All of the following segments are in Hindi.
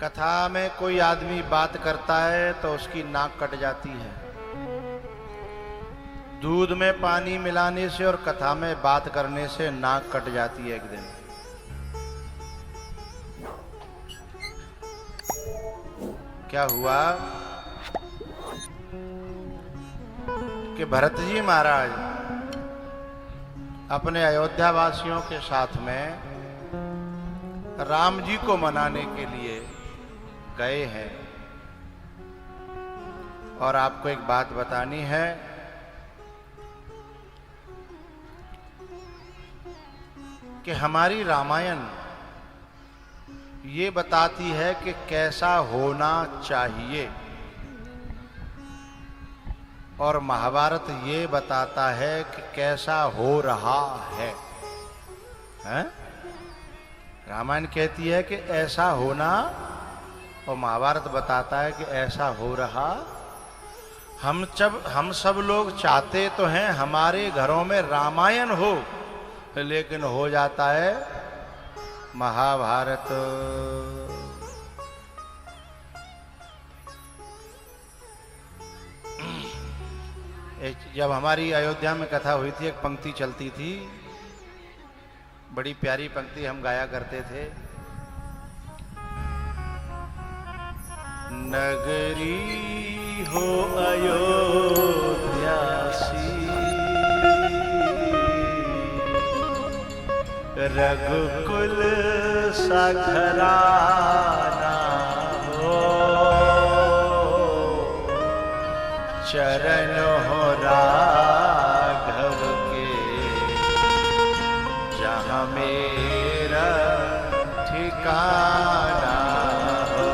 कथा में कोई आदमी बात करता है तो उसकी नाक कट जाती है। दूध में पानी मिलाने से और कथा में बात करने से नाक कट जाती है एक दिन। क्या हुआ कि भरत जी महाराज अपने अयोध्या वासियों के साथ में राम जी को मनाने के लिए गए हैं। और आपको एक बात बतानी है कि हमारी रामायण ये बताती है कि कैसा होना चाहिए और महाभारत ये बताता है कि कैसा हो रहा है, हैं? रामायण कहती है कि ऐसा होना और महाभारत बताता है कि ऐसा हो रहा। हम सब लोग चाहते तो हैं हमारे घरों में रामायण हो, लेकिन हो जाता है महाभारत। जब हमारी अयोध्या में कथा हुई थी, एक पंक्ति चलती थी, बड़ी प्यारी पंक्ति हम गाया करते थे। नगरी हो अयोध्या सी, रघुकुल सा घराना हो, चरण हो राघव के जहाँ मेरा ठिकाना हो।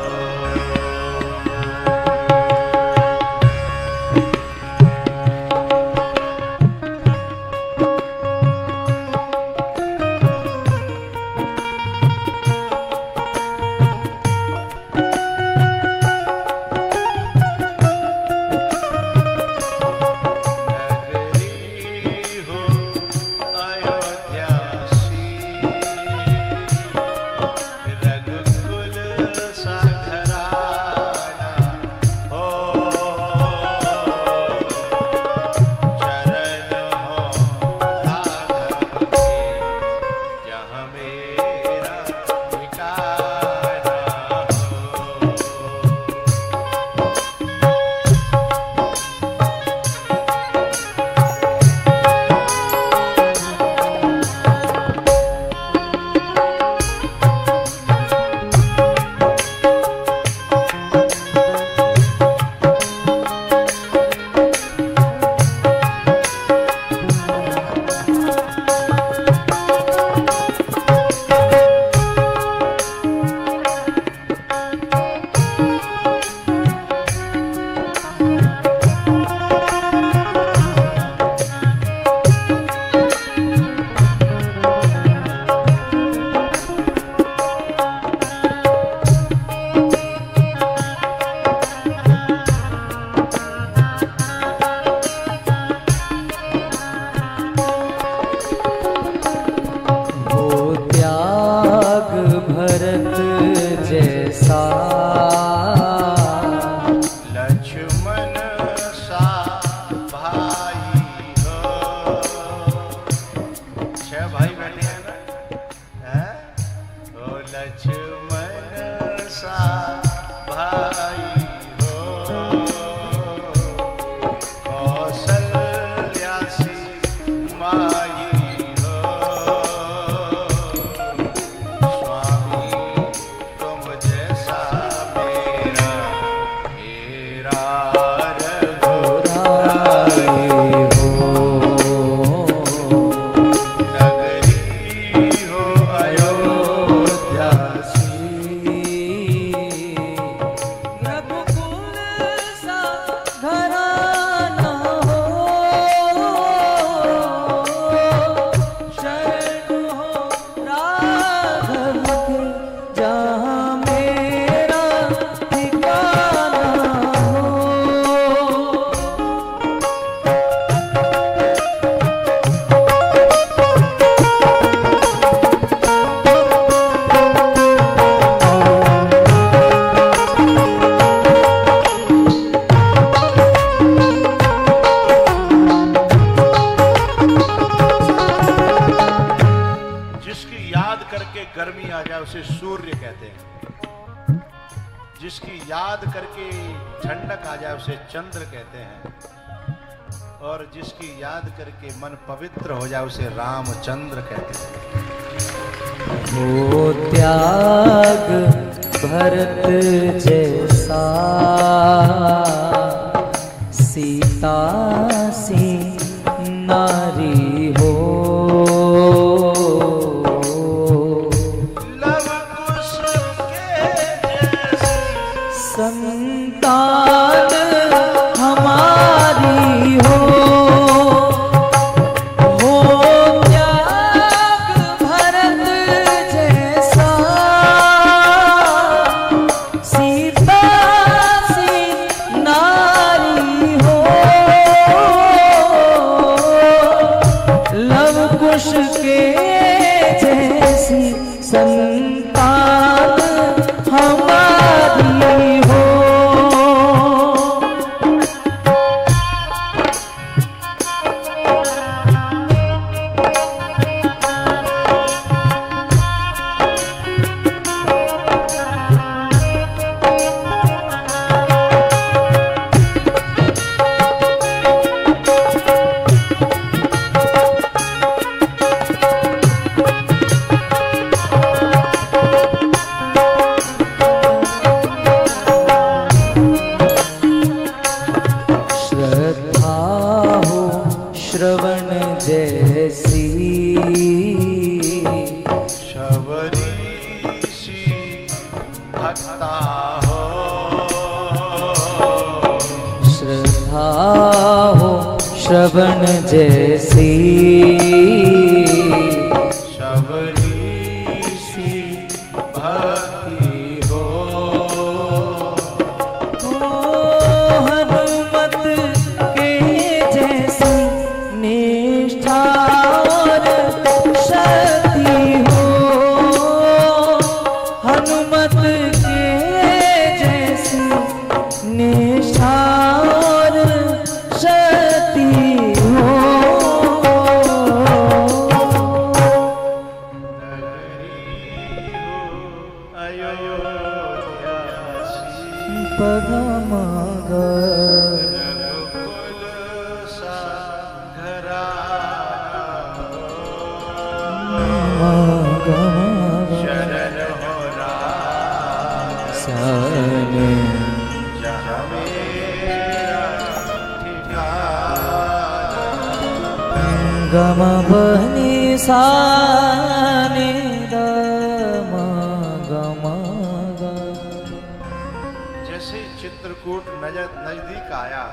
स्वामी तुम जैसा जिसकी याद करके ठंडक आ जाए उसे चंद्र कहते हैं, और जिसकी याद करके मन पवित्र हो जाए उसे रामचंद्र कहते हैं। हो त्याग भरत जैसा सीता सी नारी हो, लव कुश के जैसी संतान हमारी हो। संतान हमारी हो। श्रवण जैसी शबरी सी भक्ता हो, श्रद्धा हो श्रवण जैसी शबरी सी भक्ति हो। हनुमत के जैसी निष्ठा और शक्ति हो, हनुमत के जैसी निष्ठा और शक्ति हो। गम बनी साने दम गम ग। जैसे चित्रकूट नजदीक आया,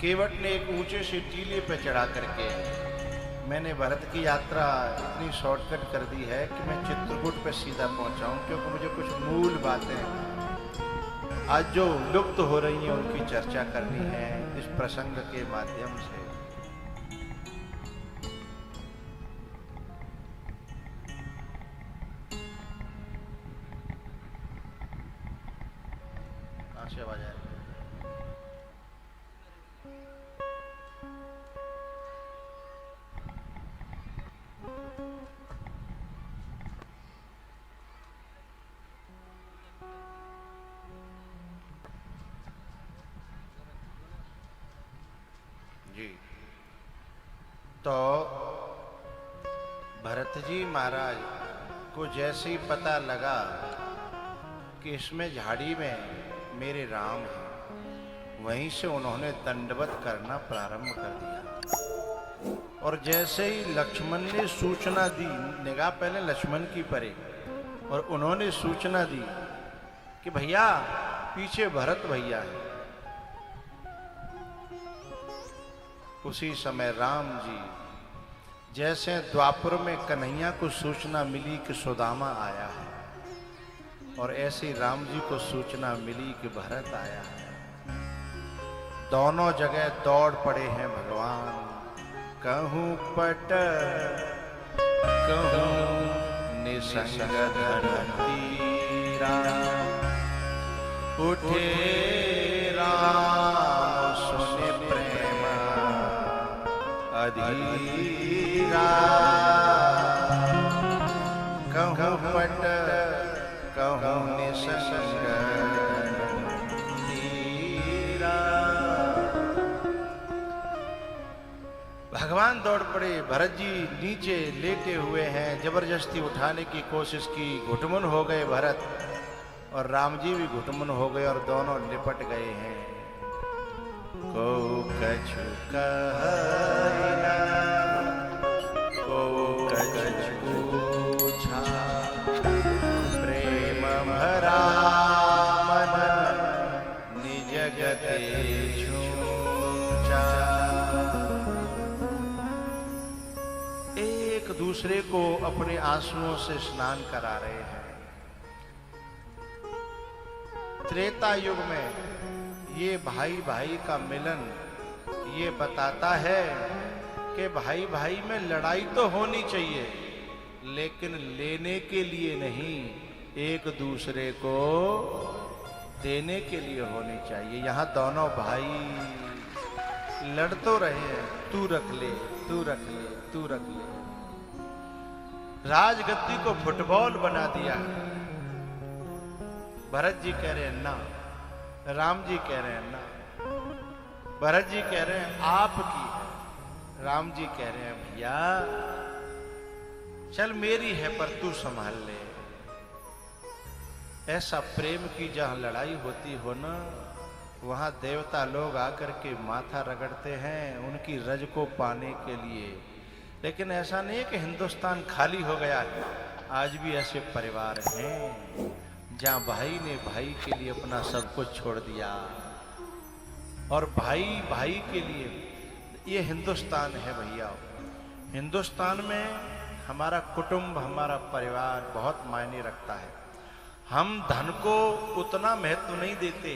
केवट ने एक ऊंचे से टीले पे चढ़ा करके, मैंने भरत की यात्रा इतनी शॉर्टकट कर दी है कि मैं चित्रकूट पे सीधा पहुंचा हूं, क्योंकि मुझे कुछ मूल बातें आज जो लुप्त हो रही हैं उनकी चर्चा करनी है इस प्रसंग के माध्यम से। आवाज आ रही जी। तो भरत जी महाराज को जैसे ही पता लगा कि इसमें झाड़ी में मेरे राम हैं, वहीं से उन्होंने दंडवत करना प्रारंभ कर दिया। और जैसे ही लक्ष्मण ने सूचना दी, निगाह पहले लक्ष्मण की परे, और उन्होंने सूचना दी कि भैया पीछे भरत भैया है, उसी समय राम जी जैसे द्वापर में कन्हैया को सूचना मिली कि सुदामा आया है, और ऐसे राम जी को सूचना मिली कि भरत आया है। दोनों जगह दौड़ पड़े हैं भगवान, कहूं पट कहूं निसंग धरतीरा, उठे राम सुने प्रेम अधीरा। कहूं पट कहूं निसंग भगवान दौड़ पड़े। भरत जी नीचे लेटे हुए हैं, जबरदस्ती उठाने की कोशिश की, घुटमुन हो गए भरत, और राम जी भी घुटमुन हो गए और दोनों लिपट गए हैं। को कछु कहै ना, को कछु पूछा, प्रेम भरा मन निज गति छूचा। एक दूसरे को अपने आंसुओं से स्नान करा रहे हैं। त्रेता युग में ये भाई भाई का मिलन ये बताता है कि भाई भाई में लड़ाई तो होनी चाहिए, लेकिन लेने के लिए नहीं, एक दूसरे को देने के लिए होनी चाहिए। यहाँ दोनों भाई लड़ तो रहे हैं, तू रख ले, तू रख ले, तू रख ले। राजगद्दी को फुटबॉल बना दिया। भरत जी कह रहे हैं ना, राम जी कह रहे हैं ना। भरत जी कह रहे हैं आपकी है, राम जी कह रहे हैं भैया चल मेरी है पर तू संभाल ले। ऐसा प्रेम की जहां लड़ाई होती हो ना, वहां देवता लोग आकर के माथा रगड़ते हैं उनकी रज को पाने के लिए। लेकिन ऐसा नहीं है कि हिंदुस्तान खाली हो गया है, आज भी ऐसे परिवार हैं जहां भाई ने भाई के लिए अपना सब कुछ छोड़ दिया, और भाई भाई के लिए। ये हिंदुस्तान है भैया। हिंदुस्तान में हमारा कुटुंब, हमारा परिवार बहुत मायने रखता है। हम धन को उतना महत्व नहीं देते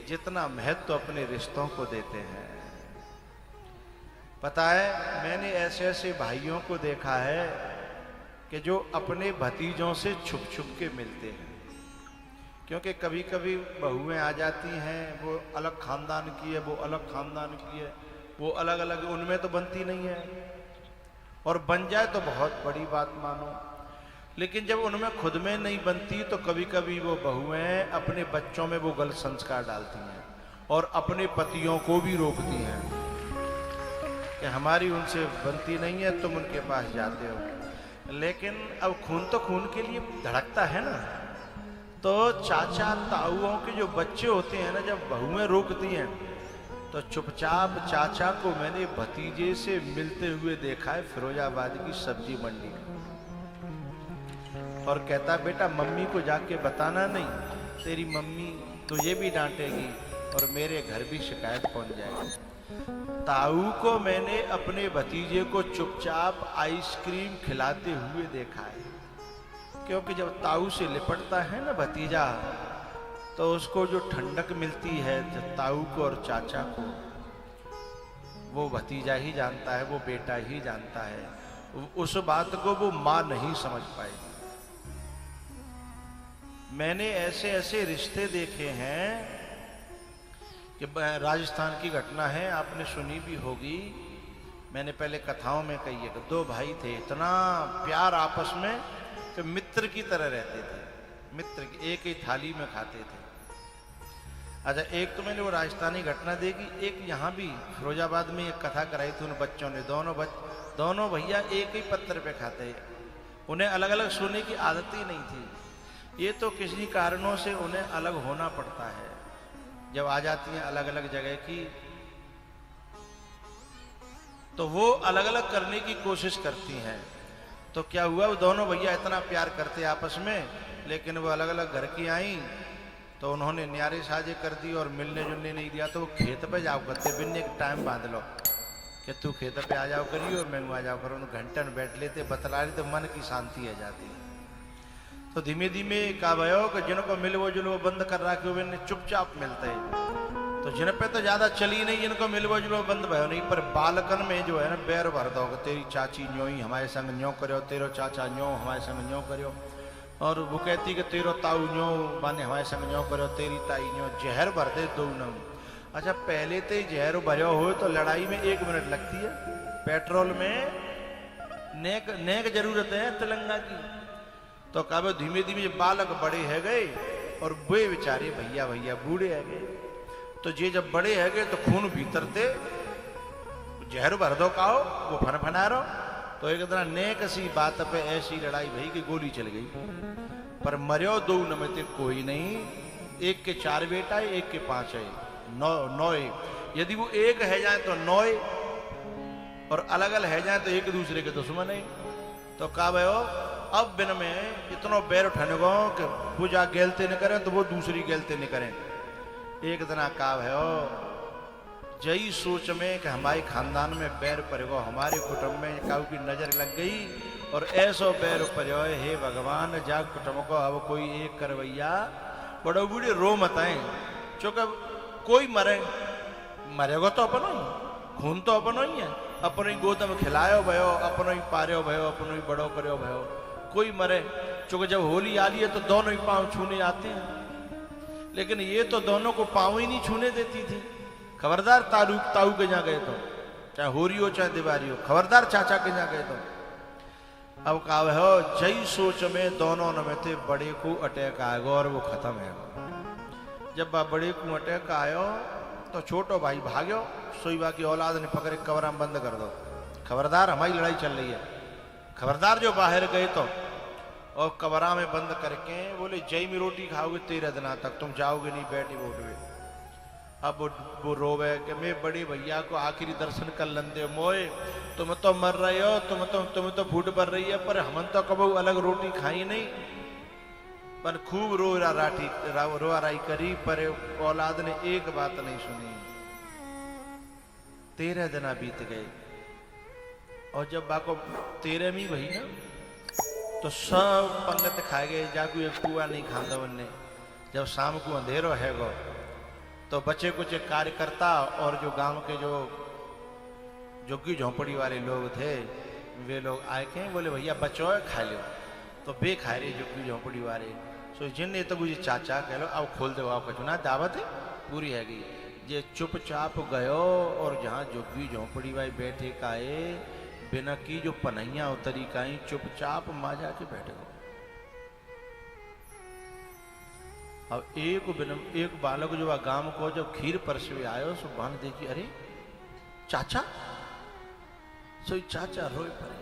जितना महत्व अपने रिश्तों को देते हैं। पता है, मैंने ऐसे ऐसे भाइयों को देखा है कि जो अपने भतीजों से छुप छुप के मिलते हैं, क्योंकि कभी कभी बहुएं आ जाती हैं, वो अलग खानदान की है, वो अलग खानदान की है, वो अलग अलग, उनमें तो बनती नहीं है, और बन जाए तो बहुत बड़ी बात मानो। लेकिन जब उनमें खुद में नहीं बनती तो कभी कभी वो बहुएं अपने बच्चों में वो गलत संस्कार डालती हैं और अपने पतियों को भी रोकती हैं कि हमारी उनसे बनती नहीं है, तुम उनके पास जाते हो। लेकिन अब खून तो खून के लिए धड़कता है ना। तो चाचा ताऊओं के जो बच्चे होते हैं ना, जब बहुएं रोकती हैं तो चुपचाप चाचा को मैंने भतीजे से मिलते हुए देखा है फिरोजाबाद की सब्जी मंडी में, और कहता बेटा मम्मी को जाके बताना नहीं, तेरी मम्मी तुझे भी डांटेगी और मेरे घर भी शिकायत पहुंच जाएगी। ताऊ को मैंने अपने भतीजे को चुपचाप आइसक्रीम खिलाते हुए देखा है, क्योंकि जब ताऊ से लिपटता है ना भतीजा, तो उसको जो ठंडक मिलती है ताऊ को और चाचा को, वो भतीजा ही जानता है, वो बेटा ही जानता है। उस बात को वो माँ नहीं समझ पाएगी। मैंने ऐसे ऐसे रिश्ते देखे हैं कि राजस्थान की घटना है, आपने सुनी भी होगी, मैंने पहले कथाओं में कही है कि दो भाई थे, इतना प्यार आपस में कि मित्र की तरह रहते थे, मित्र एक ही थाली में खाते थे। अच्छा, एक तो मैंने वो राजस्थानी घटना देखी, एक यहाँ भी फिरोजाबाद में एक कथा कराई थी उन बच्चों ने, दोनों भैया एक ही पत्थर पे खाते, उन्हें अलग अलग सोने की आदत ही नहीं थी। ये तो किसी कारणों से उन्हें अलग होना पड़ता है, जब आ जाती हैं अलग अलग जगह की, तो वो अलग अलग करने की कोशिश करती हैं। तो क्या हुआ, वो दोनों भैया इतना प्यार करते आपस में, लेकिन वो अलग अलग घर की आई तो उन्होंने न्यारे साजे कर दी और मिलने जुलने नहीं दिया। तो वो खेत पे जाओ करते, बिन एक टाइम बांध लो कि तू खेत पे आ जाओ करिए और मैं आ जाओ करो, घंटन बैठ लेते, बतला लेते, तो मन की शांति आ जाती। तो धीमे धीमे का भयो कि जिनको मिलवो जुलवो बंद कर रहा कि चुपचाप मिलते हैं, तो जिन पे तो ज्यादा चली नहीं, इनको मिलवो जुलवो बंद भयो नहीं, पर बालकन में जो है ना बैर भर दो, तेरी चाची न्यो ही हमारे संग न्यो करो, तेरो चाचा न्यो हमारे संग न्यो करो, और वो कहती कि तेरो ताऊ न्यो माने हमारे संग न्यो करो, तेरी ताई न्यो, जहर भर दे दो न। अच्छा, पहले तो जहर भरो हो तो लड़ाई में 1 मिनट लगती है, पेट्रोल में नेक जरूरत है तिलंगा की। तो कब धीमे धीमे बालक बड़े है गए और वे बेचारे भैया भैया बूढ़े है गए, तो ये जब बड़े है गए तो खून भीतर थे जहर भर दो काओ वो फना रहो। तो एक तरह नेक सी बात पे ऐसी लड़ाई भई कि गोली चल गई, पर मर्यो दो न में ते कोई नहीं। एक के 4 बेटा है, एक के 5 है, 9 यदि वो एक है जाए तो 9 और अलग अलग है जाए तो एक दूसरे के दुश्मन है। तो कहा भाई अब बिन में इतना बैर उठाने को कि पूजा गेलते न करें तो वो दूसरी गेलते न करें। एक दिन कहा भाई जई सोच में कि हमारे खानदान में बैर पड़ेगो, हमारे कुटुंब में काऊ की नजर लग गई और ऐसो बैर पड़ो, हे भगवान जा कुटुंब को अब कोई एक करवैया बड़ो बूढ़े रो मत आए। चूंकि कोई मरेगो तो अपन ही, खून तो अपन ही है, अपन ही गोद में खिलायो भयो, अपन ही पार्यो भयो, अपन ही बड़ो करो भयो, कोई मरे। चूंकि जब होली आ रही है तो दोनों ही पांव छूने आते हैं, लेकिन ये तो दोनों को पांव ही नहीं छूने देती थी। खबरदार ताऊ के जहाँ गए तो, चाहे होरी हो चाहे दिवारी हो, खबरदार चाचा के जहाँ गए तो। अब कहा हो जई सोच में दोनों न में थे बड़े को अटैक आएगा और वो खत्म है। जब बड़े को अटैक आयो तो छोटो भाई भाग्यो, सोईबा की औलाद ने पकड़े कमरा में बंद कर दो, खबरदार हमारी लड़ाई चल रही है, खबरदार जो बाहर गए तो। और कमरा में बंद करके बोले जय में रोटी खाओगे 13 दिन तक, तुम जाओगे नहीं बैठी वोट में। अब वो रोवे कि मैं बड़ी भैया को आखिरी दर्शन कर लंदे मोए, तुम तो मर रहे हो, तुम तो फूट भर रही है, पर हम तो कबू अलग रोटी खाई नहीं। पर खूब रोआ राई करी, पर औलाद ने एक बात नहीं सुनी। 13 दिन बीत गए और जब बाको 13वीं भई ना तो सब पंगत खाए गए, जाकू एक कुआ नहीं खांदा उनने। जब शाम को अंधेरो है गो तो बच्चे कुछ कार्यकर्ता और जो गांव के जो झुग्गी झोंपड़ी वाले लोग थे वे लोग आए के बोले भैया बच्चों खा लो। तो बे खाए रहे झुग्गी झोंपड़ी वाले। सो जिन तो मुझे चाचा कह लो अब खोल दो, आप चुना दावत है पूरी है गई। ये चुपचाप गयो और जहाँ झुग्गी झोंपड़ी वाले बैठे काए बिना की जो पनैया उतरी काई चुपचाप माँ जाके बैठ गो। अब एक बालक जो गांव को जब खीर परसवे आयो सो बान देखी, अरे चाचा, सो चाचा रोए पड़े।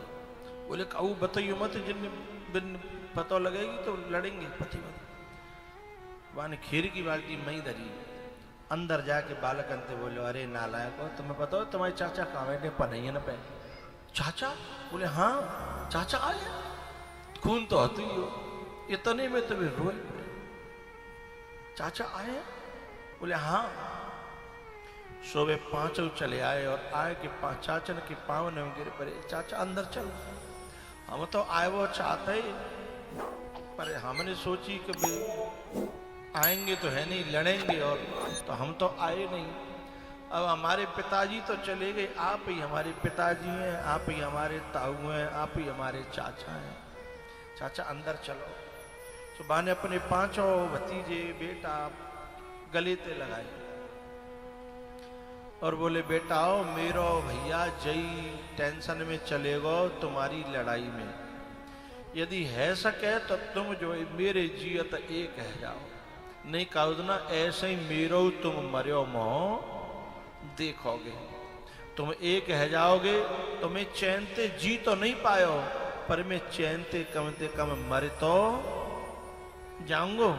बोले काऊ बताइयो मत, जिन बिन पता लगेगी तो लड़ेंगे पति मत। बान खीर की बाल्टी मई धरी, अंदर जाके बालक अंते बोले अरे नालायक हो, तुम्हें पता हो तुम्हारे चाचा कहाँ बैठे पनैया न पे। चाचा बोले हाँ चाचा आए, खून तो होती ही हो, इतने में तुम्हें रोए पड़े। चाचा आए बोले हाँ। सुबह 5 चले आए और आए कि चाचन के पाँव न गिर पड़े। चाचा अंदर चलो, हम तो आए वो चाहते ही, पर हमने सोची कि भाई आएंगे तो है नहीं, लड़ेंगे, और तो हम तो आए नहीं। अब हमारे पिताजी तो चले गए, आप ही हमारे पिताजी हैं, आप ही हमारे ताऊ हैं, आप ही हमारे चाचा हैं। चाचा अंदर चलो। सुबह ने अपने 5 भतीजे बेटा गले ते लगाए और बोले बेटा आओ मेरो भैया जई टेंशन में चले गो तुम्हारी लड़ाई में, यदि है सके तो तुम जो मेरे जियत एक है जाओ, नहीं कहो ना ऐसे ही मेरो तुम मर्यो मोह देखोगे। तुम एक है जाओगे तो मैं चैनते जी तो नहीं पायो, पर मैं चैनते कम मर तो जाऊंगो।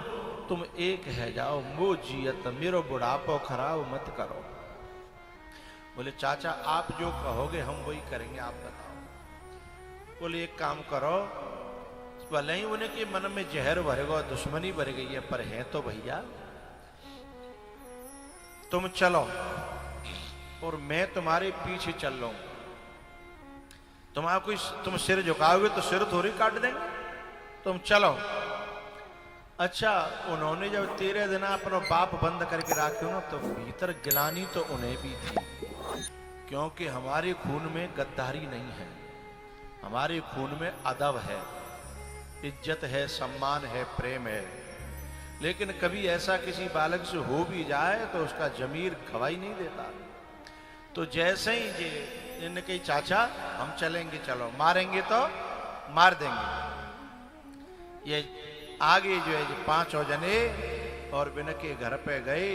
तुम एक है जाओ वो जियत मेरो बुढ़ापो खराब मत करो। बोले चाचा आप जो कहोगे हम वही करेंगे, आप बताओ। बोले एक काम करो, भले ही उन्हें के मन में जहर भरेगा, दुश्मनी भर गई है, पर है तो भैया तुम चलो और मैं तुम्हारे पीछे चल रहा हूं। तुम सिर झुकाओगे तो सिर थोड़ी काट देंगे, तुम चलो। अच्छा उन्होंने जब 13 दिन अपना बाप बंद करके रखे ना तो भीतर गिलानी तो उन्हें भी थी, क्योंकि हमारे खून में गद्दारी नहीं है, हमारे खून में अदब है, इज्जत है, सम्मान है, प्रेम है। लेकिन कभी ऐसा किसी बालक से हो भी जाए तो उसका जमीर गवाही नहीं देता। तो जैसे ही इनके चाचा हम चलेंगे, चलो, मारेंगे तो मार देंगे। ये आगे जो है 5 जने और बिन के घर पे गए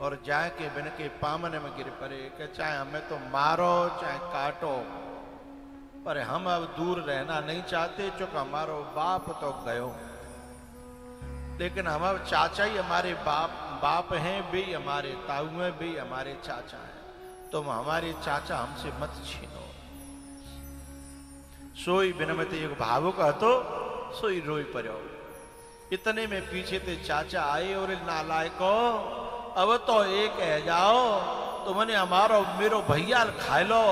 और जाए के बिन के पामन में गिर पड़े कि चाहे हमें तो मारो चाहे काटो, पर हम अब दूर रहना नहीं चाहते, चूंकि हमारो बाप तो गयो, लेकिन हम अब चाचा ही हमारे बाप हैं, भी हमारे ताऊ हैं, भी हमारे चाचा हैं, तुम हमारे चाचा हमसे मत छीनो। सोई बिनमते एक भावुक हतो सोई रोई पड़ो। इतने में पीछे ते चाचा आए और नालायको अब तो एक है जाओ, तुमने हमारो मेरो भैया खाए लो,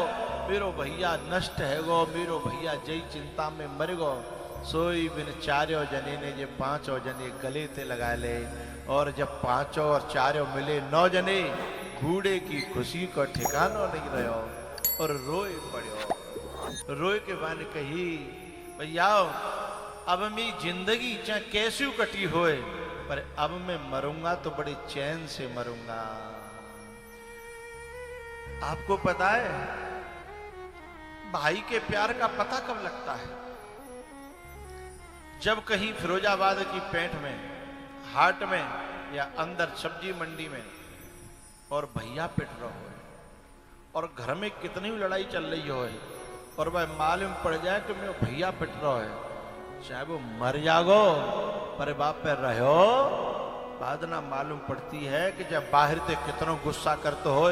मेरो भैया नष्ट है गो, मेरो भैया जय चिंता में मर गो। सोई बिन चारों जने ने जे पांचों जने गले ते लगा ले, और जब पांचों और चारों मिले 9 जने, घूड़े की खुशी को ठिकानो नहीं रहो और रोए पड़ो। रोए के बाद कही भैया अब मेरी जिंदगी चाहे कैसी कटी होए, पर अब मैं मरूंगा तो बड़े चैन से मरूंगा। आपको पता है भाई के प्यार का पता कब लगता है? जब कहीं फिरोजाबाद की पेंठ में, हाट में या अंदर सब्जी मंडी में और भैया पिट रहा हो और घर में कितनी लड़ाई चल रही हो और वह मालूम पड़ जाए कि मैं भैया पिट रहा है, चाहे वो मर जागो पर बाप पे रहो, बाद ना मालूम पड़ती है कि जब बाहर से कितना गुस्सा करते हो,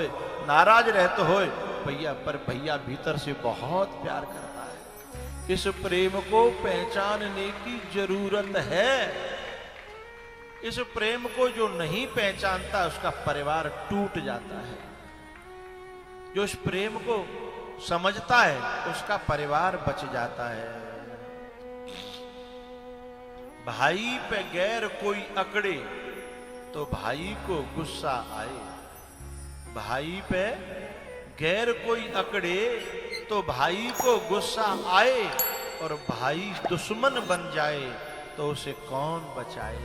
नाराज रहते हो भैया, पर भैया भीतर से बहुत प्यार करता है। इस प्रेम को पहचानने की जरूरत है। इस प्रेम को जो नहीं पहचानता उसका परिवार टूट जाता है। जो इस प्रेम को समझता है उसका परिवार बच जाता है। भाई पे गैर कोई अकड़े तो भाई को गुस्सा आए, भाई पे गैर कोई अकड़े तो भाई को गुस्सा आए, और भाई दुश्मन बन जाए तो उसे कौन बचाए।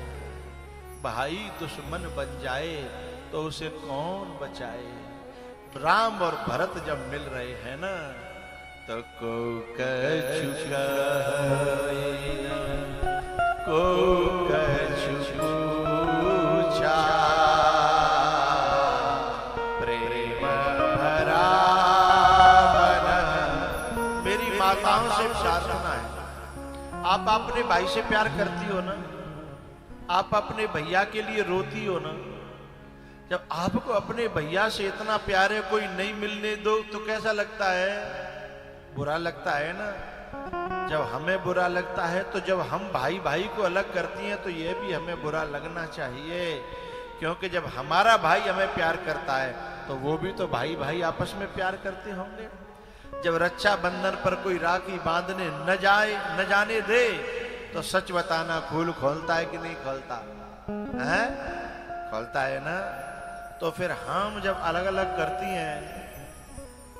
भाई दुश्मन बन जाए तो उसे कौन बचाए। राम और भरत जब मिल रहे हैं ना, तो को कछुका को कछु पूछा, प्रेम भरा मन। मेरी माताओं से प्रार्थना है, आप अपने भाई से प्यार करती हो ना, आप अपने भैया के लिए रोती हो ना। जब आपको अपने भैया से इतना प्यार है कोई नहीं मिलने दो तो कैसा लगता है? बुरा लगता है ना। जब हमें बुरा लगता है तो जब हम भाई भाई को अलग करती हैं तो यह भी हमें बुरा लगना चाहिए, क्योंकि जब हमारा भाई हमें प्यार करता है तो वो भी तो भाई भाई आपस में प्यार करते होंगे। जब रक्षाबंधन पर कोई राखी बांधने न जाने दे तो सच बताना फूल खोलता है कि नहीं खोलता है? खोलता है ना। तो फिर हम जब अलग अलग करती हैं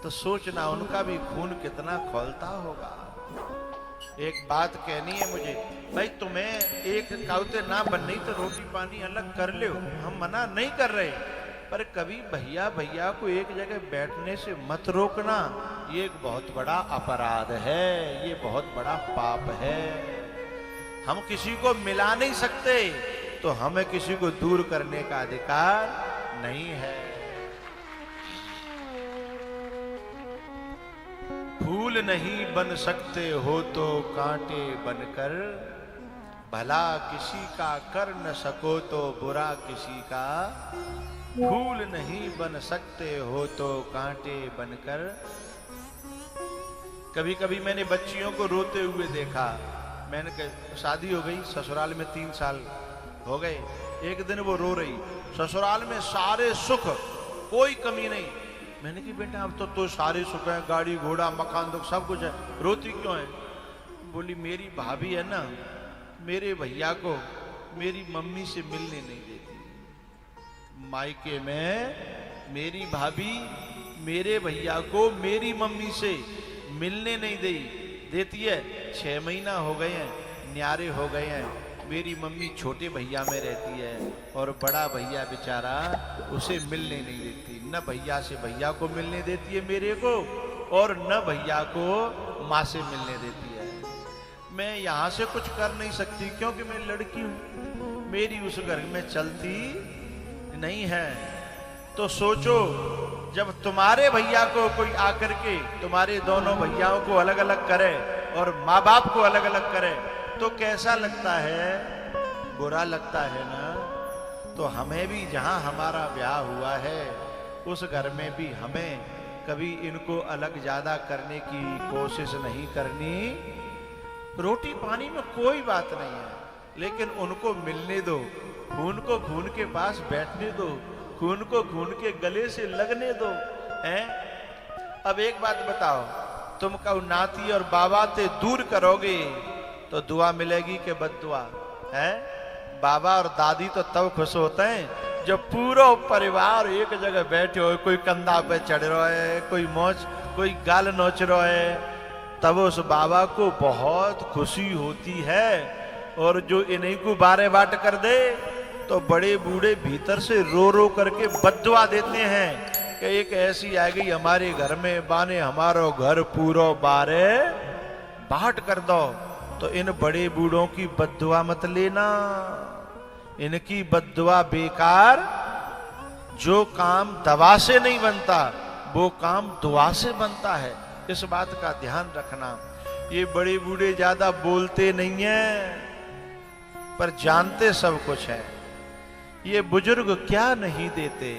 तो सोचना उनका भी खून कितना खोलता होगा। एक बात कहनी है मुझे, भाई तुम्हें एक काउते ना बननी तो रोटी पानी अलग कर लो, हम मना नहीं कर रहे, पर कभी भैया भैया को एक जगह बैठने से मत रोकना। ये एक बहुत बड़ा अपराध है, ये बहुत बड़ा पाप है। हम किसी को मिला नहीं सकते तो हमें किसी को दूर करने का अधिकार नहीं है। फूल नहीं बन सकते हो तो कांटे बनकर, भला किसी का कर न सको तो बुरा किसी का। फूल नहीं बन सकते हो तो कांटे बनकर। कभी कभी मैंने बच्चियों को रोते हुए देखा। मैंने शादी हो गई, ससुराल में 3 साल हो गए। एक दिन वो रो रही, ससुराल में सारे सुख, कोई कमी नहीं। मैंने कहा बेटा अब तो सारे सुख है, गाड़ी घोड़ा मकान दुख सब कुछ है, रोती क्यों है? बोली मेरी भाभी है ना, मेरे भैया को मेरी मम्मी से मिलने नहीं देती। मायके में मेरी भाभी मेरे भैया को मेरी मम्मी से मिलने नहीं देती है। 6 महीना हो गए हैं, न्यारे हो गए हैं। मेरी मम्मी छोटे भैया में रहती है और बड़ा भैया बेचारा उसे मिलने नहीं देती। न भैया से भैया को मिलने देती है मेरे को, और न भैया को माँ से मिलने देती है। मैं यहाँ से कुछ कर नहीं सकती क्योंकि मैं लड़की हूँ, मेरी उस घर में चलती नहीं है। तो सोचो, जब तुम्हारे भैया को कोई आकर के तुम्हारे दोनों भैयाओं को अलग अलग करे और माँ बाप को अलग अलग करे तो कैसा लगता है? बुरा लगता है ना। तो हमें भी जहां हमारा ब्याह हुआ है उस घर में भी हमें कभी इनको अलग ज्यादा करने की कोशिश नहीं करनी। रोटी पानी में कोई बात नहीं है, लेकिन उनको मिलने दो, खून को खून के पास बैठने दो, खून को खून के गले से लगने दो। हैं? अब एक बात बताओ, तुम कहो नाती और बाबा से दूर करोगे तो दुआ मिलेगी कि बद्दुआ? है? बाबा और दादी तो तब खुश होते हैं जब पूरा परिवार एक जगह बैठे हो, कोई कंधा पे चढ़ रहा है, कोई गाल नोच रहा है, तब उस बाबा को बहुत खुशी होती है। और जो इन्हीं को बारे बाट कर दे तो बड़े बूढ़े भीतर से रो रो करके बद्दुआ देते हैं कि एक ऐसी आ गई हमारे घर में, बाने हमारो घर पूरा बारे बाट कर दो। तो इन बड़े बूढ़ों की बद्दुआ मत लेना, इनकी बद्दुआ बेकार। जो काम दवा से नहीं बनता वो काम दुआ से बनता है, इस बात का ध्यान रखना। ये बड़े बूढ़े ज्यादा बोलते नहीं हैं पर जानते सब कुछ है। ये बुजुर्ग क्या नहीं देते,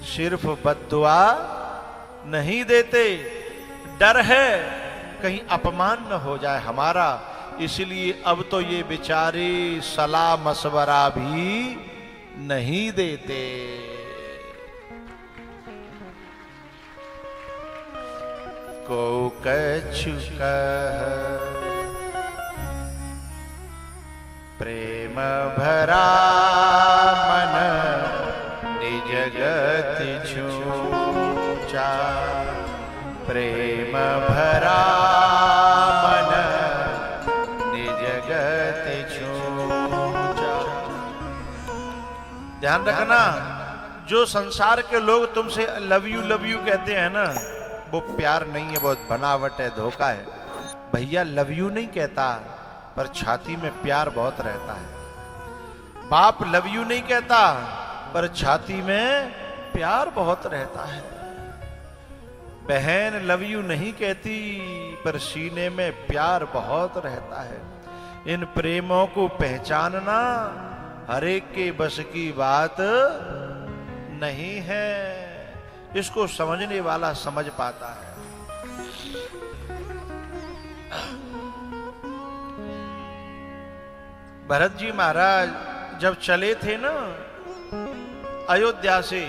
सिर्फ बद्दुआ नहीं देते। डर है कहीं अपमान न हो जाए हमारा, इसलिए अब तो ये बेचारे सलाह मशवरा भी नहीं देते। को कछु कह प्रेम भरा मन निज गति छूचा, प्रेम भरा मन निज गति छूचा। ध्यान रखना, जो संसार के लोग तुमसे लव यू कहते हैं ना, वो प्यार नहीं है, बहुत बनावट है, धोखा है। भैया लव यू नहीं कहता पर छाती में प्यार बहुत रहता है। बाप लव यू नहीं कहता पर छाती में प्यार बहुत रहता है। बहन लव यू नहीं कहती पर सीने में प्यार बहुत रहता है। इन प्रेमों को पहचानना हर एक के बस की बात नहीं है, इसको समझने वाला समझ पाता है। भरत जी महाराज जब चले थे ना अयोध्या से,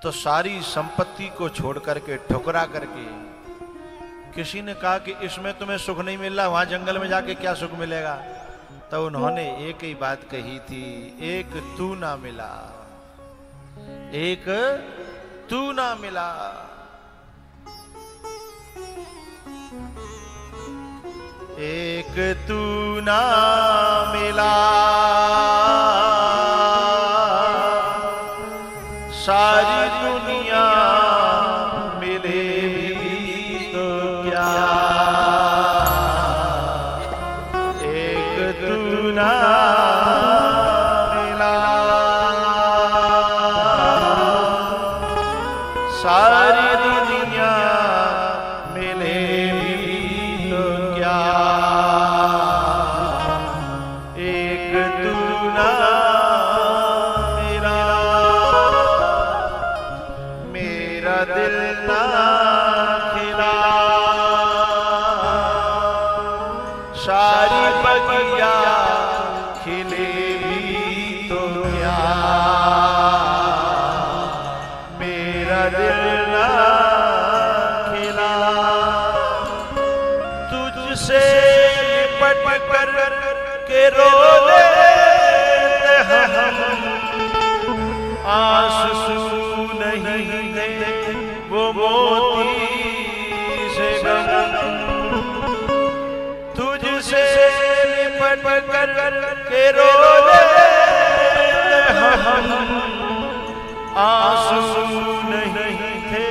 तो सारी संपत्ति को छोड़ करके, ठुकरा करके, किसी ने कहा कि इसमें तुम्हें सुख नहीं मिल रहा, वहां जंगल में जाके क्या सुख मिलेगा? तो उन्होंने एक ही बात कही थी, एक तू ना मिला, एक तू ना मिला। एक तू ना मिला, सारी दुनिया मिले भी तो क्या। एक तू ना मिला, सारी दुनिया मिले भी तो क्या। एक तू ना मिला, मेरा दिल ना खिला, सारी बगिया खिले भी तो क्या। मेरा दिल ना खिला, तुझसे लिपट कर के रो लेते हम, आंसू नहीं दे वो मोती से गम। तुझसे लिपट कर के रो लेते हम, आंसू नहीं थे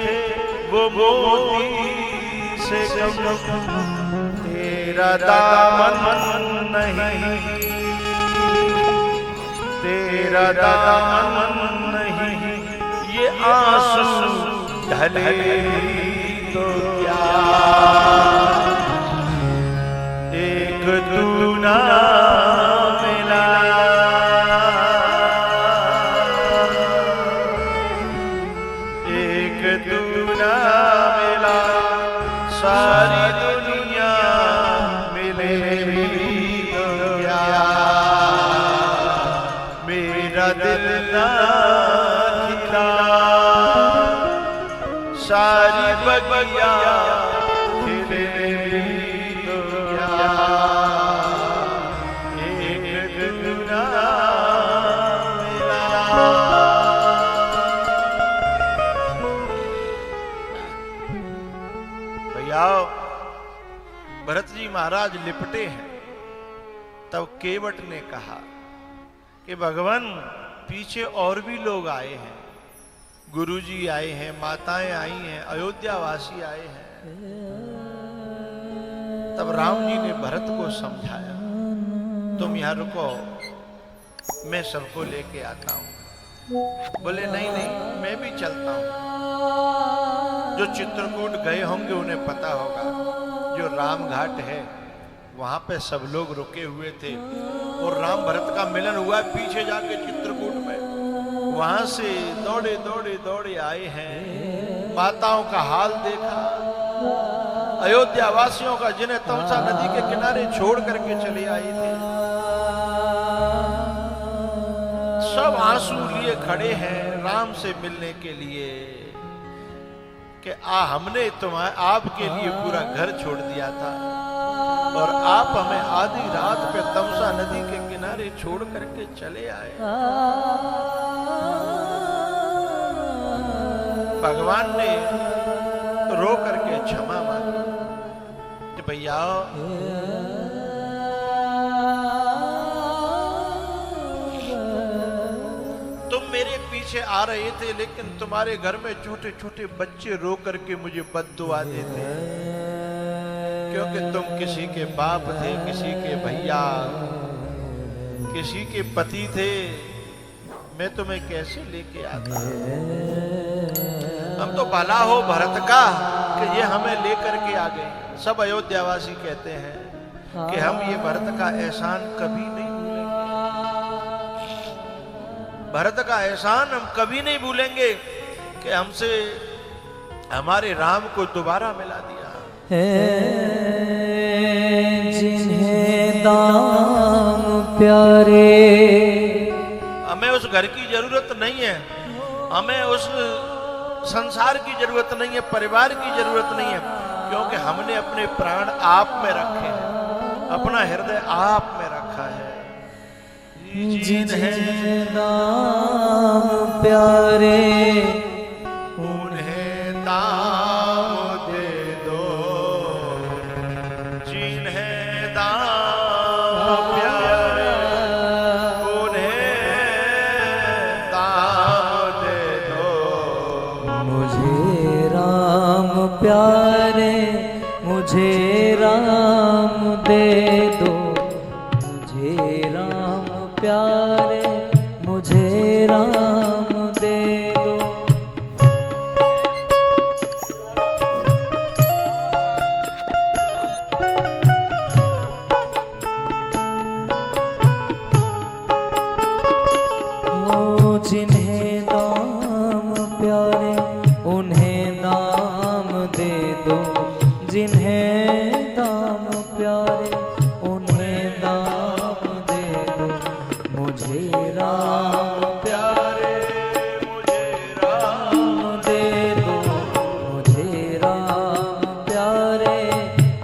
वो मोती से गम। तेरा दामन नहीं, तेरा दामन नहीं, आंसू ढले तो क्या, एक तू ना मिला, एक तू ना मिला, सारी दुनिया मिले तो क्या, मेरा दिल ना खिला, सारी बगिया खिले तो क्या, एक तू ना मिला। भैया भरत जी महाराज लिपटे हैं, तब केवट ने कहा कि भगवान पीछे और भी लोग आए हैं, गुरुजी आए हैं, माताएं आई हैं, अयोध्यावासी आए हैं। तब राम जी ने भरत को समझाया, तुम यहां रुको, मैं सबको लेके आता हूं। बोले नहीं नहीं, मैं भी चलता हूं। जो चित्रकूट गए होंगे उन्हें पता होगा, जो राम घाट है वहां पे सब लोग रुके हुए थे और राम भरत का मिलन हुआ है पीछे जाके चित्रकूट में। वहां से दौड़े दौड़े दौड़े आए हैं, माताओं का हाल देखा, अयोध्या वासियों का जिन्हें तमसा नदी के किनारे छोड़ करके चले आए थे, सब आंसू लिए खड़े हैं राम से मिलने के लिए कि हमने आपके लिए पूरा घर छोड़ दिया था और आप हमें आधी रात पे तमसा नदी के किनारे छोड़ करके चले आए। भगवान ने रो करके क्षमा मांगी कि भैया तुम मेरे पीछे आ रहे थे, लेकिन तुम्हारे घर में छोटे छोटे बच्चे रो करके मुझे बद्दुआ देते, क्योंकि तुम किसी के बाप थे, किसी के भैया, किसी के पति थे, मैं तुम्हें कैसे लेके आता। हम तो भला हो भरत का कि ये हमें लेकर के आ गए। सब अयोध्यावासी कहते हैं कि हम ये भरत का एहसान कभी नहीं भूलेंगे, भरत का एहसान हम कभी नहीं भूलेंगे कि हमसे हमारे राम को दोबारा मिला दिया। जिन्हें दाम प्यारे, हमें उस घर की जरूरत नहीं है, हमें उस संसार की जरूरत नहीं है, परिवार की जरूरत नहीं है, क्योंकि हमने अपने प्राण आप में रखे हैं, अपना हृदय आप में रखा है। जिन्हें दाम प्यारे उन्हें दाम दे दो, जिन्हें दाम प्यारे उन्हें दाम दे दो। मुझे राम प्यारे, मुझे राम दे दो, मुझे राम प्यारे, मुझे राम दे दो। ओ जिन्हें दाम प्यारे उन्हें दाम दे दो, जिन्हें दाम प्यारे उन्हें दाम दे दो। मुझे राम प्यारे, मुझे राम दे दो, मुझे राम प्यारे,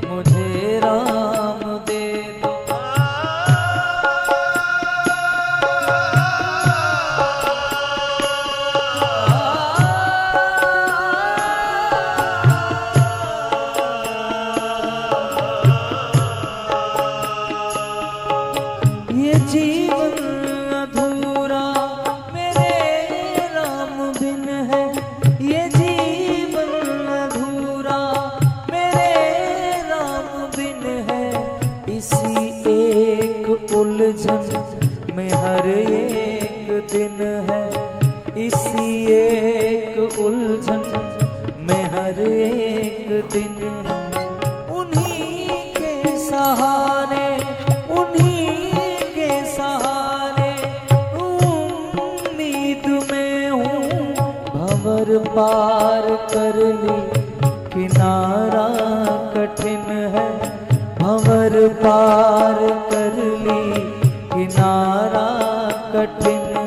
मुझे राम दे दो। ये जीवन अधूरा मेरे राम बिन है, ये जीवन अधूरा मेरे राम बिन है। इसी एक उलझन में हर एक दिन है, इसी एक उलझन में हर एक दिन उन्हीं के सहारे, उन्हीं के सहारे उम्मीद में हूँ। भंवर पार कर ली किनारा कठिन है, भंवर पार कर ली किनारा कठिन है।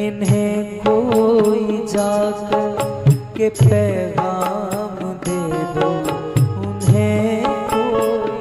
इन्हें कोई जाकर के पैगाम दे दो, उन्हें कोई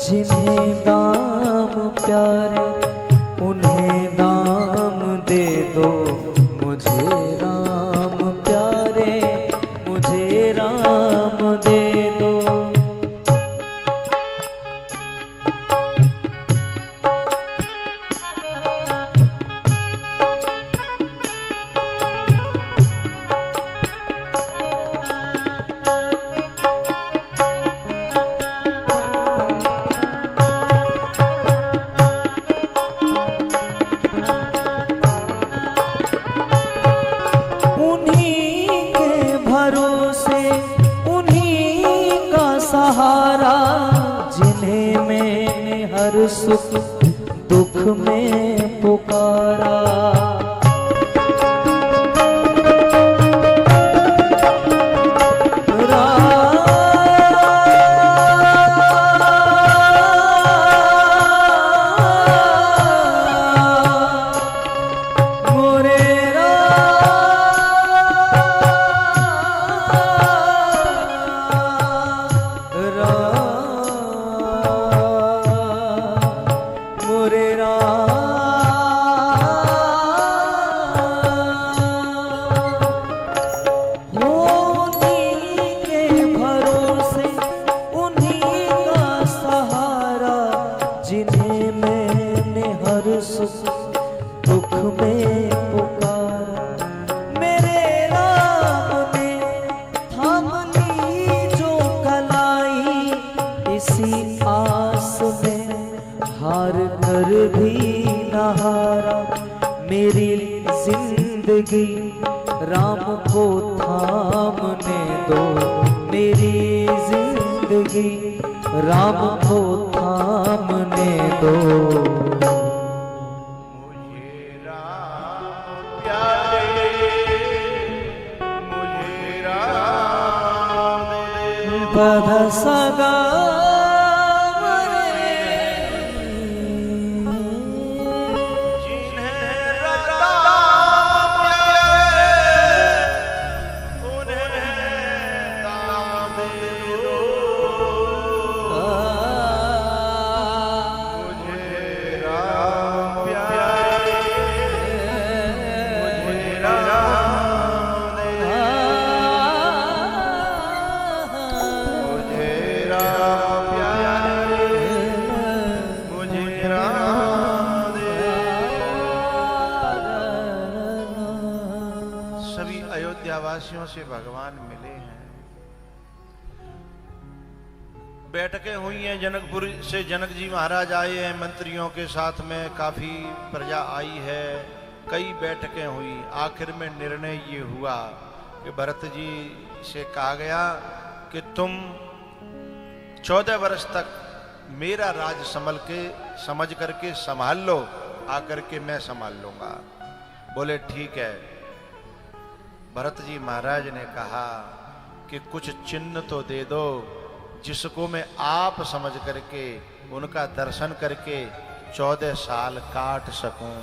जिन्हें दाम प्यारे उन्हें दाम दे दो, मुझे राम प्यारे मुझे राम दे दो। सहारा जिन्हें मैंने हर सुख दुख में पुकारा, जिन्हें मैंने हर सुख दुख में पुकारा। मेरे राम ने थाम ली जो कलाई, इसी आस में हार कर भी न हारा। मेरी जिंदगी राम को थामने दो, मेरी जिंदगी राम को थामने दो। मुझे राम प्यारे मुझे राम बध सगा अयोध्यावासियों से भगवान मिले हैं। बैठकें हुई हैं, जनकपुर से जनक जी महाराज आए हैं, मंत्रियों के साथ में काफी प्रजा आई है, कई बैठकें हुई। आखिर में निर्णय ये हुआ कि भरत जी से कहा गया कि तुम 14 वर्ष तक मेरा राज समझ करके संभाल लो, आकर के मैं संभाल लूंगा। बोले ठीक है। भरत जी महाराज ने कहा कि कुछ चिन्ह तो दे दो जिसको मैं आप समझ करके उनका दर्शन करके 14 साल काट सकूं।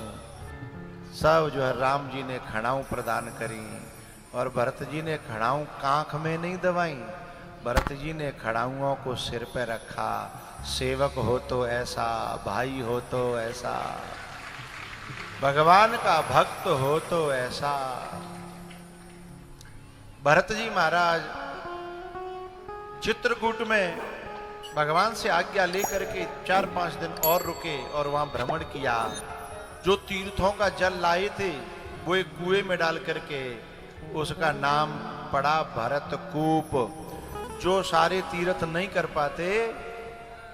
सब जो है राम जी ने खड़ाऊं प्रदान करी और भरत जी ने खड़ाऊं कांख में नहीं दबाई, भरत जी ने खड़ाऊओं को सिर पे रखा, सेवक हो तो ऐसा, भाई हो तो ऐसा, भगवान का भक्त हो तो ऐसा। भरत जी महाराज चित्रकूट में भगवान से आज्ञा लेकर के 4-5 दिन और रुके और वहां भ्रमण किया। जो तीर्थों का जल लाए थे वो एक कुएं में डाल करके उसका नाम पड़ा भरतकूप। जो सारे तीर्थ नहीं कर पाते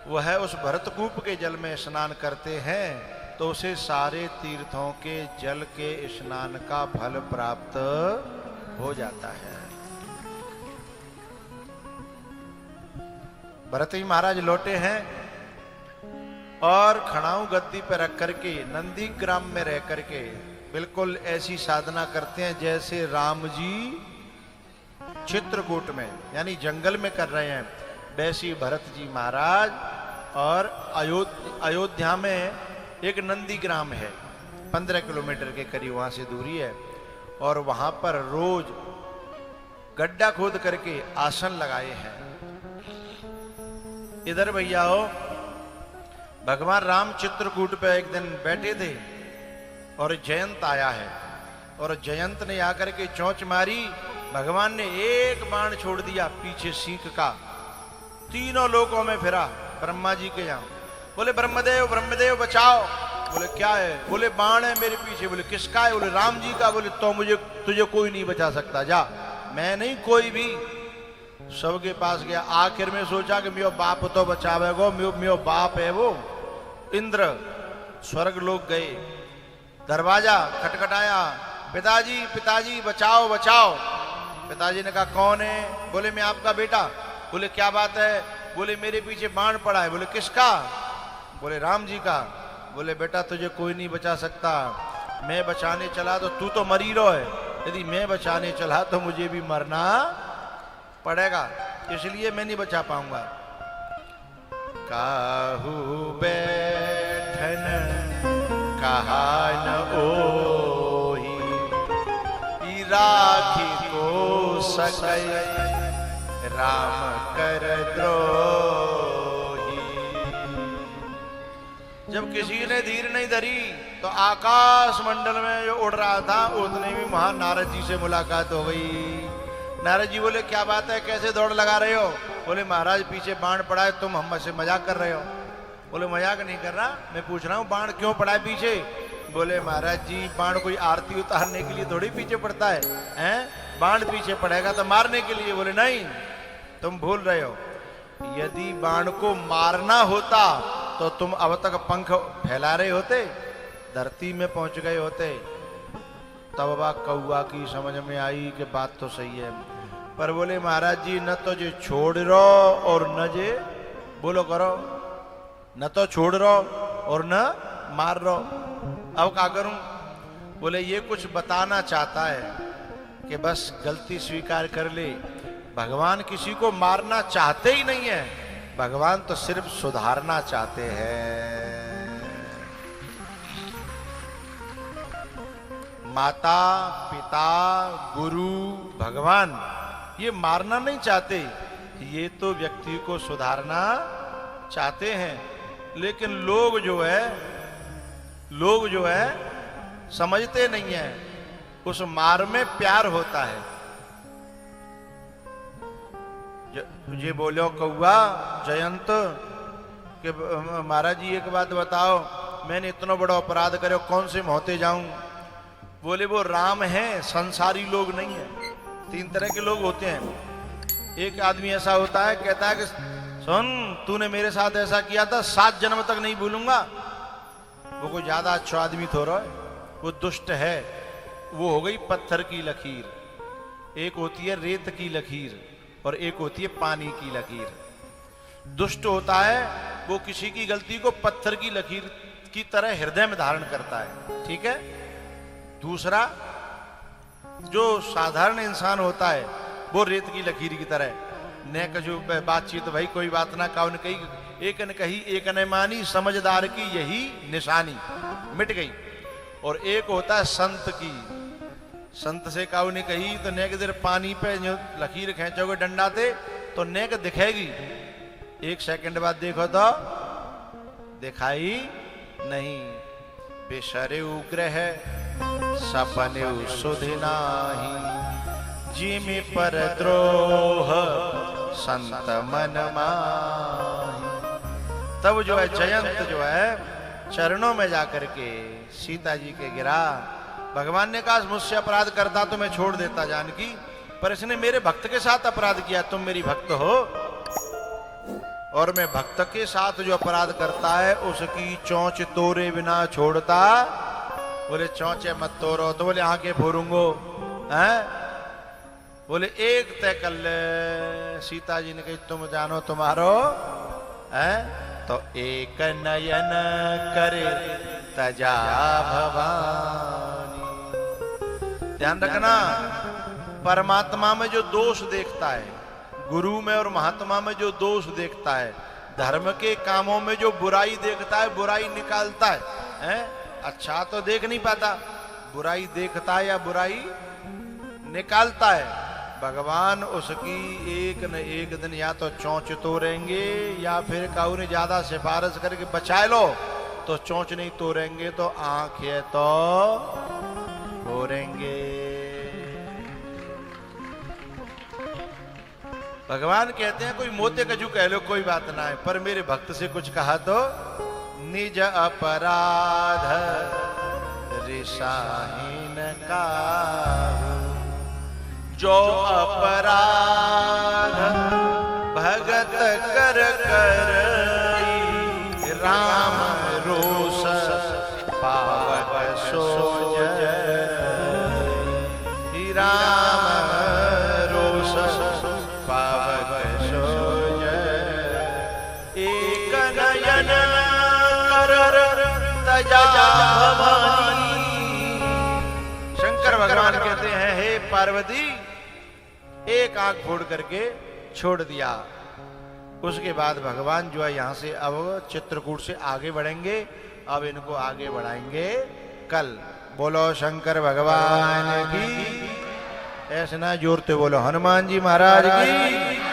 वह उस भरतकूप के जल में स्नान करते हैं तो उसे सारे तीर्थों के जल के स्नान का फल प्राप्त हो जाता है। भरत जी महाराज लौटे हैं और खड़ाऊ गद्दी पर रख करके नंदी ग्राम में रह करके बिल्कुल ऐसी साधना करते हैं जैसे राम जी चित्रकूट में यानी जंगल में कर रहे हैं, वैसी भरत जी महाराज और अयोध्या में एक नंदी ग्राम है, 15 किलोमीटर के करीब वहां से दूरी है, और वहां पर रोज गड्ढा खोद करके आसन लगाए हैं। इधर भैया हो, भगवान राम चित्रकूट पे एक दिन बैठे थे और जयंत आया है, और जयंत ने आकर के चोंच मारी, भगवान ने एक बाण छोड़ दिया पीछे सीख का, तीनों लोकों में फिरा ब्रह्मा जी के यहाँ। बोले ब्रह्मदेव ब्रह्मदेव बचाओ। बोले क्या है? बोले बाण है मेरे पीछे। बोले किसका है? बोले राम जी का। बोले तो तुझे कोई नहीं बचा सकता, जा। मैं नहीं, कोई भी। सबके पास गया, आखिर में सोचा कि मेरा बाप तो बचावेगो, मेरा बाप है वो इंद्र। स्वर्ग लोग गए, दरवाजा खटखटाया, पिताजी पिताजी बचाओ बचाओ। पिताजी ने कहा कौन है? बोले मैं आपका बेटा। बोले क्या बात है? बोले मेरे पीछे बाण पड़ा है। बोले किसका? बोले राम जी का। बोले बेटा तुझे कोई नहीं बचा सकता, मैं बचाने चला तो तू तो मरी रहो है, यदि मैं बचाने चला तो मुझे भी मरना पड़ेगा, इसलिए मैं नहीं बचा पाऊंगा। काहू बैठन कहा न ओही, राखी को सकै राम कर द्रोही। जब किसी ने धीर नहीं धरी तो आकाश मंडल में जो उड़ रहा था उतने भी महान नारद जी से मुलाकात हो गई। नारद जी बोले क्या बात है, कैसे दौड़ लगा रहे हो? बोले महाराज पीछे बाण पड़ा है, तुम हमसे मजाक कर रहे हो। बोले मजाक नहीं कर रहा, मैं पूछ रहा हूँ बाण क्यों पड़ा है पीछे? बोले महाराज जी बाण कोई आरती उतारने के लिए थोड़ी पीछे पड़ता है, हैं? बाण पीछे पड़ेगा तो मारने के लिए। बोले नहीं, तुम भूल रहे हो, यदि बाण को मारना होता तो तुम अब तक पंख फैला रहे होते, धरती में पहुंच गए होते। तब कौआ की समझ में आई कि बात तो सही है, पर बोले महाराज जी न तो जे छोड़ रो और न जे बोलो करो, न तो छोड़ रो और न मार रो, अब क्या करूं? बोले ये कुछ बताना चाहता है कि बस गलती स्वीकार कर ले। भगवान किसी को मारना चाहते ही नहीं है, भगवान तो सिर्फ सुधारना चाहते हैं। माता पिता गुरु भगवान ये मारना नहीं चाहते, ये तो व्यक्ति को सुधारना चाहते हैं। लेकिन लोग जो है समझते नहीं है, उस मार में प्यार होता है। ये बोलो कौआ जयंत कि महाराज जी एक बात बताओ, मैंने इतना बड़ा अपराध करे, कौन से मोहते जाऊं? बोले वो राम है, संसारी लोग नहीं है। 3 तरह के लोग होते हैं। एक आदमी ऐसा होता है, कहता है कि सुन तूने मेरे साथ ऐसा किया था, 7 जन्म तक नहीं भूलूंगा। वो कोई ज्यादा अच्छा आदमी थोड़ा है, वो दुष्ट है। वो हो गई पत्थर की लकीर। एक होती है रेत की लकीर और एक होती है पानी की लकीर। दुष्ट होता है वो किसी की गलती को पत्थर की लकीर की तरह हृदय में धारण करता है, ठीक है। दूसरा जो साधारण इंसान होता है वो रेत की लकीर की तरह ने कछु बातचीत भाई कोई बात ना काउन कही, एक न कही एक न मानी, समझदार की यही निशानी, मिट गई। और एक होता है संत की, संत से काउ ने कही तो नेक देर पानी पे जो लकीर खींचोगे डंडा थे तो नेक दिखेगी, 1 सेकंड बाद देखो तो दिखाई नहीं। बिसरे ग्रह सपने सुधि नाही, जिमि पर द्रोह संत मन माही। तब जो है जयंत जो है चरणों में जाकर के सीता जी के गिरा। भगवान ने कहा मुझसे अपराध करता तो मैं छोड़ देता जानकी, पर इसने मेरे भक्त के साथ अपराध किया। तुम मेरी भक्त हो और मैं भक्त के साथ जो अपराध करता है उसकी चोंच तोड़े बिना छोड़ता। बोले चोंचे मत तोड़ो, तो बोले आंखें फोड़ूंगो हैं। बोले एक तय कर ले। सीता जी ने कही तुम जानो तुम्हारो है, तो एक नयन करे तजा भवानी। ध्यान रखना, परमात्मा में जो दोष देखता है, गुरु में और महात्मा में जो दोष देखता है, धर्म के कामों में जो बुराई देखता है, बुराई निकालता है, अच्छा तो देख नहीं पाता, बुराई देखता है या बुराई निकालता है। भगवान उसकी एक न एक दिन या तो चोंच तोड़ेंगे या फिर काऊ ने ज्यादा सिफारिश करके बचा लो तो चोंच नहीं तोड़ेंगे तो आंखें तो फोड़ेंगे। भगवान कहते हैं कोई मोते कजू कह लो कोई बात ना है, पर मेरे भक्त से कुछ कहा तो निज अपराध रिसाहीन का, जो अपराध भगत कर कर राम रोष पावक सोज। राम रोष पावक सोज, एक नयन कर तजा भवानी। शंकर भगवान कहते हैं हे पार्वती, एक आंख फोड़ करके छोड़ दिया। उसके बाद भगवान जो है यहां से अब चित्रकूट से आगे बढ़ेंगे। अब इनको आगे बढ़ाएंगे कल। बोलो शंकर भगवान की, ऐसे ना जोरते बोलो हनुमान जी महाराज की।